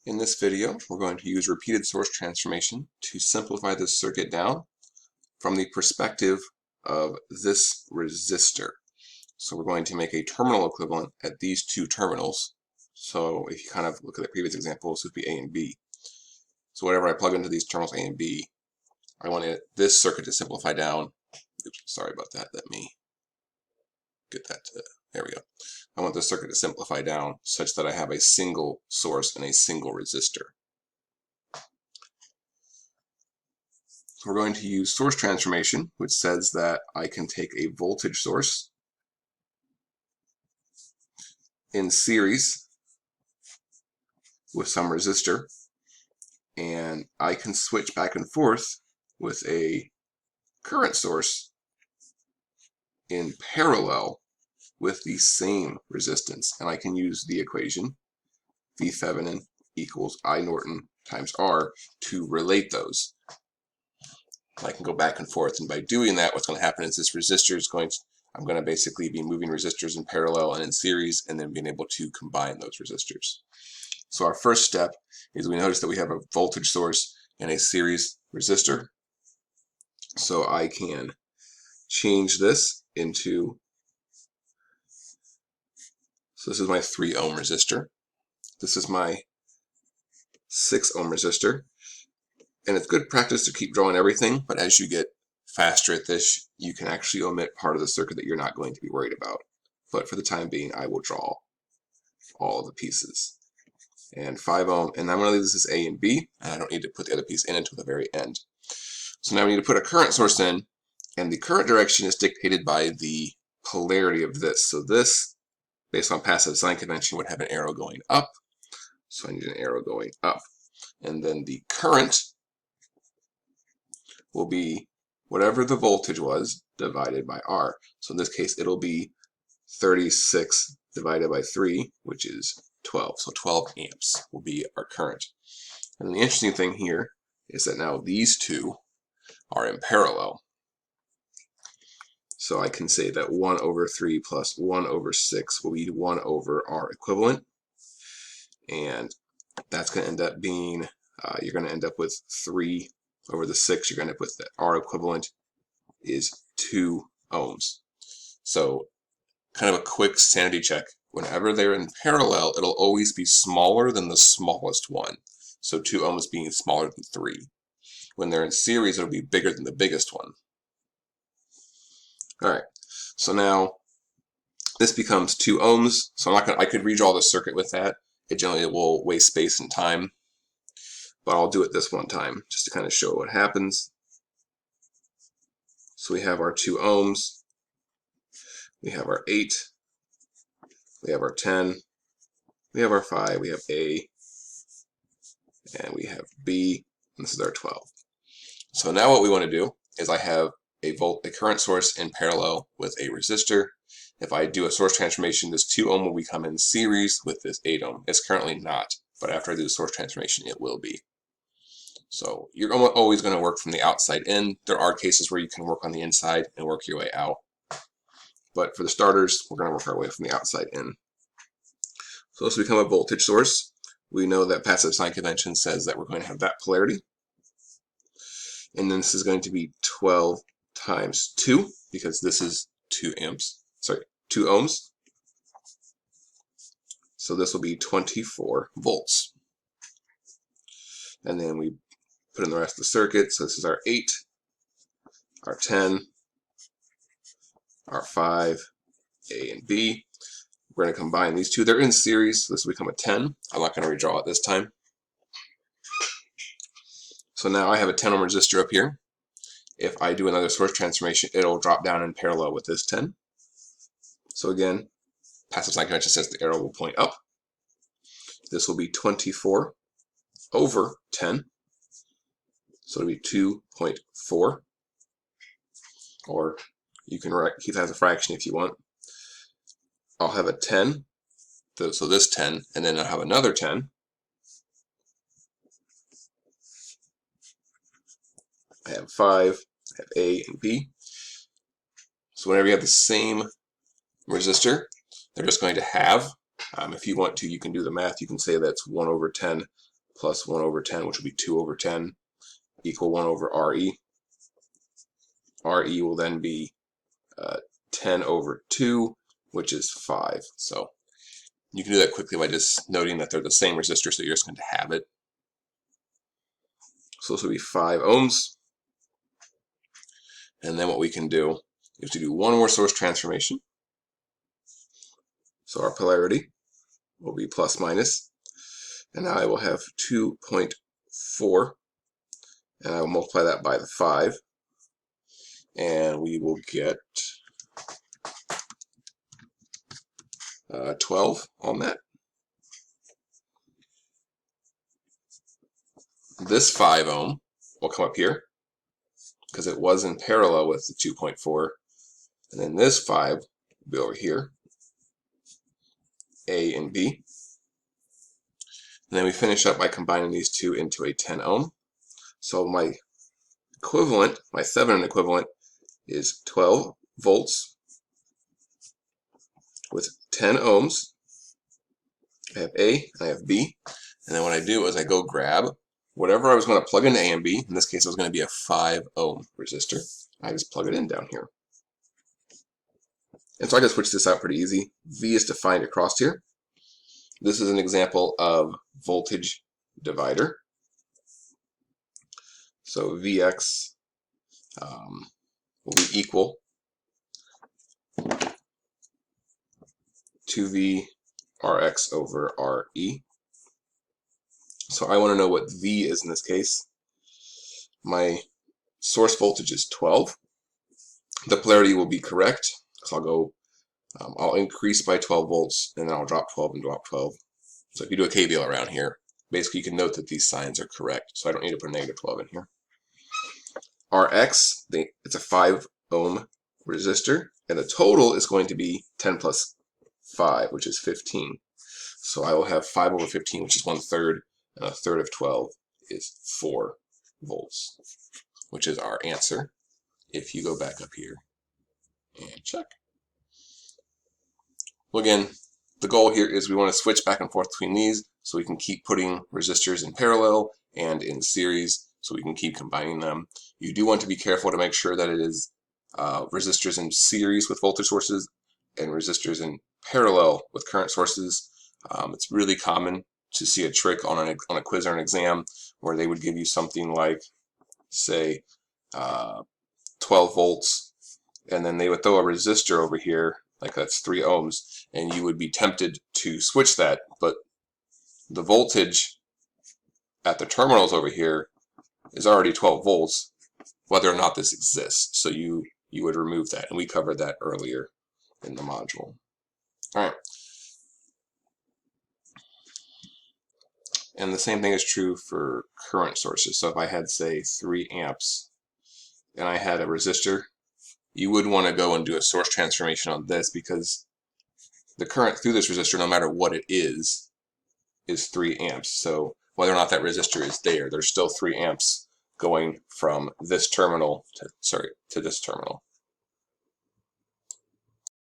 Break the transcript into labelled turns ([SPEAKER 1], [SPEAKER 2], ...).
[SPEAKER 1] In this video, we're going to use repeated source transformation to simplify this circuit down from the perspective of this resistor. So we're going to make a terminal equivalent at these two terminals. So if you kind of look at the previous examples, this would be A and B. So whatever I plug into these terminals A and B, I want this circuit to simplify down. Oops, sorry about that. Let me get that to, there we go. I want this circuit to simplify down such that I have a single source and a single resistor. So we're going to use source transformation, which says that I can take a voltage source in series with some resistor, and I can switch back and forth with a current source in parallel with the same resistance, and I can use the equation V Thevenin equals I Norton times R to relate those. I can go back and forth, and by doing that, what's going to happen is this resistor is I'm going to basically be moving resistors in parallel and in series, and then being able to combine those resistors. So our first step is we notice that we have a voltage source and a series resistor. So I can change this into, so this is my 3 ohm resistor. This is my 6 ohm resistor. And it's good practice to keep drawing everything, but as you get faster at this, you can actually omit part of the circuit that you're not going to be worried about. But for the time being, I will draw all of the pieces. And 5 ohm, and I'm going to leave this as A and B, and I don't need to put the other piece in until the very end. So now we need to put a current source in, and the current direction is dictated by the polarity of this. So this, based on passive sign convention, would have an arrow going up. So I need an arrow going up. And then the current will be whatever the voltage was divided by R. So in this case, it'll be 36 divided by 3, which is 12. So 12 amps will be our current. And the interesting thing here is that now these two are in parallel. So I can say that 1 over 3 plus 1 over 6 will be 1 over R equivalent. And that's going to end up being, you're going to end up with 3 over the 6. You're going to end up with that R equivalent is 2 ohms. So kind of a quick sanity check. Whenever they're in parallel, it'll always be smaller than the smallest one. So 2 ohms being smaller than 3. When they're in series, it'll be bigger than the biggest one. All right, so now this becomes 2 ohms. So I could redraw the circuit with that. It generally will waste space and time, but I'll do it this one time just to kind of show what happens. So we have our 2 ohms, we have our 8, we have our 10, we have our 5, we have A, and we have B, and this is our 12. So now what we want to do is I have a current source in parallel with a resistor. If I do a source transformation, this 2 ohm will become in series with this 8 ohm. It's currently not, but after I do the source transformation, it will be. So you're always going to work from the outside in. There are cases where you can work on the inside and work your way out. But for the starters, we're going to work our way from the outside in. So this will become a voltage source. We know that passive sign convention says that we're going to have that polarity. And then this is going to be 12 times 2, because this is 2 ohms. So this will be 24 volts. And then we put in the rest of the circuit. So this is our 8, our 10, our 5, A and B. We're going to combine these two. They're in series, so this will become a 10. I'm not going to redraw it this time. So now I have a 10 ohm resistor up here. If I do another source transformation, it'll drop down in parallel with this 10. So again, passive sign convention says the arrow will point up. This will be 24 over 10. So it'll be 2.4. Or you can keep that as a fraction if you want. I'll have a 10, so this 10, and then I'll have another 10. I have 5, I have A and B. So whenever you have the same resistor, they're just going to have. If you want to, you can do the math. You can say that's 1 over 10 plus 1 over 10, which will be 2 over 10, equal 1 over RE. RE will then be 10 over 2, which is 5. So you can do that quickly by just noting that they're the same resistor, so you're just going to have it. So this will be 5 ohms. And then what we can do is to do one more source transformation. So our polarity will be plus minus. And now I will have 2.4. And I will multiply that by the 5. And we will get 12 on that. This 5 ohm will come up here because it was in parallel with the 2.4. And then this 5 will be over here, A and B. And then we finish up by combining these two into a 10 ohm. So my equivalent, my Thevenin equivalent, is 12 volts with 10 ohms. I have A and I have B. And then what I do is I go grab whatever I was going to plug into A and B. In this case, it was going to be a 5 ohm resistor. I just plug it in down here. And so I can switch this out pretty easy. V is defined across here. This is an example of voltage divider. So Vx will be equal to V Rx over Re. So I want to know what V is in this case. My source voltage is 12. The polarity will be correct. So I'll increase by 12 volts, and then I'll drop 12 and drop 12. So if you do a KVL around here, basically you can note that these signs are correct. So I don't need to put a negative 12 in here. Rx, it's a 5 ohm resistor, and the total is going to be 10 plus 5, which is 15. So I will have 5 over 15, which is 1/3, and 1/3 of 12 is 4 volts, which is our answer. If you go back up here and check. Well, again, the goal here is we want to switch back and forth between these so we can keep putting resistors in parallel and in series so we can keep combining them. You do want to be careful to make sure that it is resistors in series with voltage sources and resistors in parallel with current sources. It's really common to see a trick on a quiz or an exam where they would give you something like, say, 12 volts, and then they would throw a resistor over here, like that's 3 ohms, and you would be tempted to switch that, but the voltage at the terminals over here is already 12 volts, whether or not this exists. So you would remove that, and we covered that earlier in the module. All right. And the same thing is true for current sources. So if I had, say, 3 amps, and I had a resistor, you would want to go and do a source transformation on this because the current through this resistor, no matter what it is 3 amps. So whether or not that resistor is there, there's still 3 amps going from this terminal to this terminal.